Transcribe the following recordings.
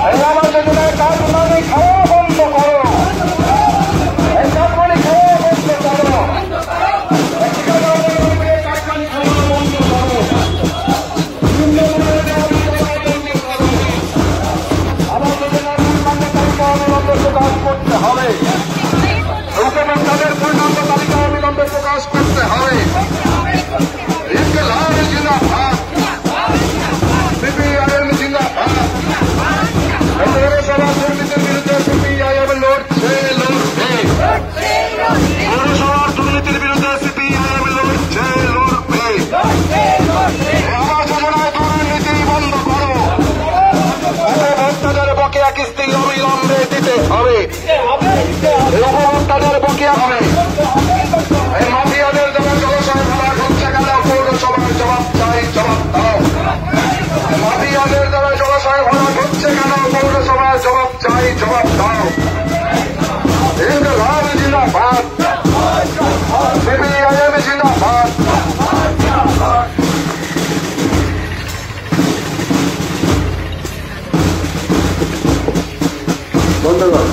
এই আবাস যোজনায় কাঠমানি খাওয়া বন্ধ করো, এই কাঠমানি খাওয়া বন্ধ করো, কাঠমানি খাওয়া বন্ধ করো, আবাস যোজনার পূর্ণাঙ্গ তালিকা অবিলম্বে প্রকাশ করতে হবে, উপভোক্তাদের পূর্ণাঙ্গ তালিকা অবিলম্বে প্রকাশ করতে হবে। ইনকলাব জিন্দাবাদ, সিপিআইএম জিন্দাবাদ। পৌরসভা দুর্নীতির বিরুদ্ধে সিপিআইএম লড়ছে, লড়বে। পৌরসভার দুর্নীতির বিরুদ্ধে সিপিআইএম লড়ছে, লড়বে। আবাস যোজনায় দুর্নীতি বন্ধ করো, উপভোক্তাদের বকেয়া কিস্তি অবিলম্বে দিতে হবে, উপভোক্তাদের বকেয়া হবে। এই মাফিয়াদের যখন জলাশয় ভরা হচ্ছে কেন, পৌরসভার জবাব চাই, জবাব দাও। মাফিয়াদের দ্বারা জলাশয় ভরা হচ্ছে কেন, পৌরসভার জবাব চাই, জবাব দাও। ইনকলাব জিন্দাবাদ, সিপিআইএম জিন্দাবাদ। ধন্যবাদ।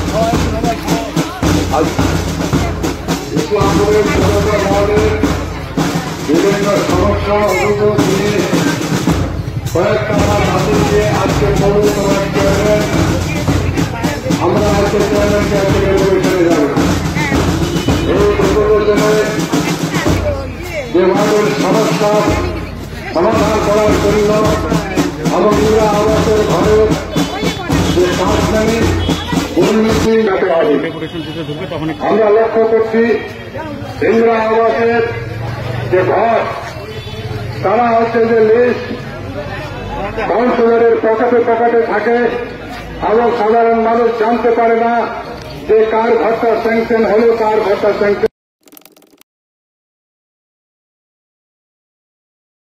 বিভিন্ন সমস্যা অভিযোগ নিয়ে কয়েকটা দাবি দিয়ে আজকে পৌরসভার চেয়ারম্যান, আমরা আজকে চেয়ারম্যানকে আজকে পরিচালে যাব। এই উপযোজনায় যে মানুষের সমস্যা সমাধান করার জন্য এবং ইন্দিরা আবাসের ঘরের যে কাঠমানি দুর্নীতি যাতে হবে, আমরা লক্ষ্য করছি ইন্দিরা আবাসের যে ঘর, তারা হচ্ছে যে লিস্ট কাউন্সিলরের পকেটে পকেটে থাকে এবং সাধারণ মানুষ জানতে পারে না যে কার ঘরটা স্যাংশন হলো, কার ঘরটা স্যাংশন